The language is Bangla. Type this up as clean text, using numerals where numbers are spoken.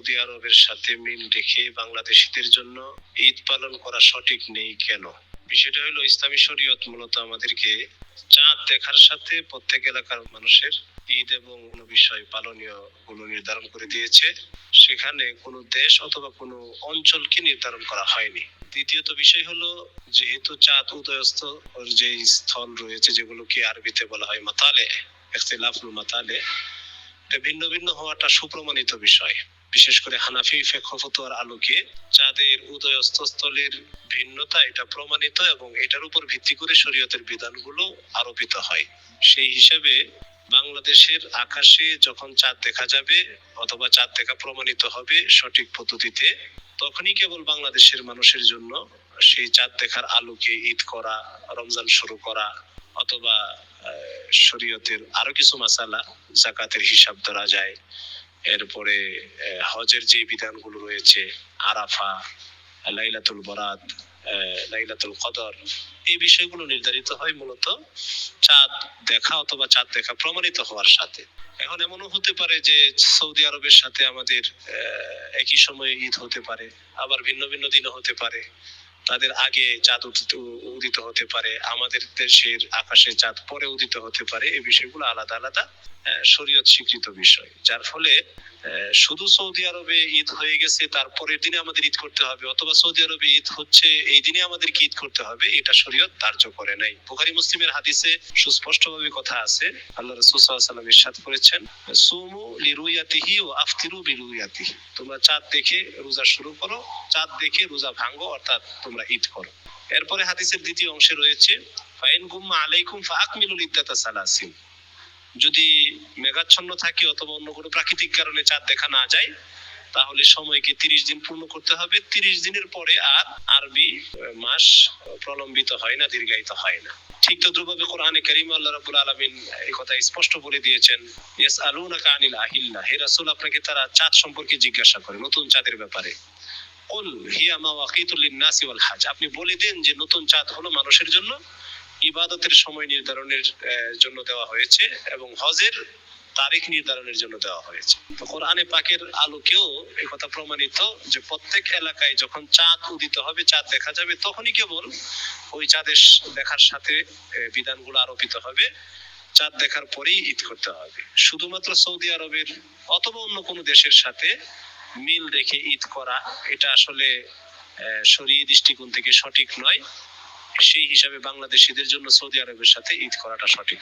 সৌদি আরবের সাথে মিল রেখে বাংলাদেশিদের জন্য ঈদ পালন করা সঠিক নেই কেন? বিষয়টা হলো, ইসলামী শরীয়ত মূলত আমাদেরকে চাঁদ দেখার সাথে প্রত্যেক এলাকার মানুষের ঈদ এবং কোনো বিষয় পালনীয় গুলো নির্ধারণ করে দিয়েছে। সেখানে কোনো দেশ অথবা কোনো অঞ্চলকে নির্ধারণ করা হয়নি। দ্বিতীয়ত বিষয় হলো, যেহেতু চাঁদ উদয়স্ত যে স্থল রয়েছে, যেগুলোকে আরবিতে বলা হয় মাতালে, ইখতিলাফুল মাতালে, এটা ভিন্ন ভিন্ন হওয়াটা সুপ্রমাণিত বিষয়। বিশেষ করে হানাফি ফিকহ ফতোয়ার আলোকে চাঁদের উদয়স্ত স্থলের ভিন্নতা এটা প্রমাণিত এবং এটার উপর ভিত্তি করে শরীয়তের বিধানগুলো আরোপিত হয়। সেই হিসেবে বাংলাদেশের আকাশে যখন চাঁদ দেখা যাবে অথবা চাঁদ দেখা প্রমাণিত হবে সঠিক পদ্ধতিতে, তখনই কেবল বাংলাদেশের মানুষের জন্য সেই চাঁদ দেখার আলোকে ঈদ করা, রমজান শুরু করা, অথবা শরীয়তের আরো কিছু মাসালা, যাকাতের হিসাব ধরা যায়, এরপরে হজের যে বিধানগুলো রয়েছে, আরাফা, লাইলাতুল বরাত, লাইলাতুল কদর, এই বিষয়গুলো নির্ধারিত হয় মূলত চাঁদ দেখা অথবা চাঁদ দেখা প্রমাণিত হওয়ার সাথে। এখন এমনও হতে পারে যে সৌদি আরবের সাথে আমাদের একই সময়ে ঈদ হতে পারে, আবার ভিন্ন ভিন্ন দিনও হতে পারে। তাদের আগে চাঁদ উদিত হতে পারে, আমাদের দেশের আকাশে চাঁদ পরে উদিত হতে পারে। এই বিষয়গুলো আলাদা আলাদা শরীয়ত স্বীকৃত বিষয়, যার ফলে শুধু সৌদি আরবে ঈদ হয়ে গেছে তারপরের দিনে আমাদের ঈদ করতে হবে, অথবা সৌদি আরবে ঈদ হচ্ছে এই দিনে আমাদেরকে ঈদ করতে হবে, এটা শরীয়ত ধার্য করে নাই। বুখারী মুসলিমের হাদিসে সুস্পষ্টভাবে কথা আছে, আল্লাহ রাসূল সাল্লাল্লাহু আলাইহি ওয়াসাল্লাম ইরশাদ করেছেন, সুমু লিরুয়াতিহি ওয়া আফতিরু বিরুয়াতিহি, তোমরা চাঁদ দেখে রোজা শুরু করো, চাঁদ দেখে রোজা ভাঙো, অর্থাৎ তোমরা ঈদ করো। এরপরে হাদিসের দ্বিতীয় অংশে রয়েছে, ফাইন গুম্মা আলাইকুম ফাআকমিলুল ইদ্দাতা সালাসিন, যদি মেঘাচ্ছন্ন থাকে অথবা অন্য কোনো প্রাকৃতিক কারণে চাঁদ দেখা না যায়, তাহলে সময়কে 30 দিন পূর্ণ করতে হবে। 30 দিনের পরে আর আরবি মাস প্রলম্বিত হয় না, দীর্ঘায়িত হয় না। ঠিক তদ্রুপভাবে কোরআনে কারীমে আল্লাহ রাব্বুল আলামিন এই কথা স্পষ্ট বলে দিয়েছেন, ইয়াসআলুনাকা আনিল আহিল্লাহ, হে রাসূল আপনাকে তারা চাঁদ সম্পর্কে জিজ্ঞাসা করে, নতুন চাঁদের ব্যাপারে। কুল হিয়া মাওয়াকিতুল লিন-নাসি ওয়াল হজ, আপনি বলে দেন যে নতুন চাঁদ হলো মানুষের জন্য ইবাদতের সময় নির্ধারণের জন্য দেওয়া হয়েছে এবং হজের তারিখ নির্ধারণের জন্য দেওয়া হয়েছে। তো কোরআনে পাকের আলোকেও এই কথা প্রমাণিত যে প্রত্যেক এলাকায় যখন চাঁদ উদিত হবে, চাঁদ দেখা যাবে, তখনই কেবল ওই চাঁদের দেখার সাথে বিধানগুলো আরোপিত হবে। চাঁদ দেখার পরেই ঈদ করতে হবে। শুধুমাত্র সৌদি আরবের অথবা অন্য কোনো দেশের সাথে মিল রেখে ঈদ করা, এটা আসলে শরীয়ী দৃষ্টিকোণ থেকে সঠিক নয়। সেই হিসাবে বাংলাদেশিদের জন্য সৌদি আরবের সাথে ঈদ করাটা সঠিক।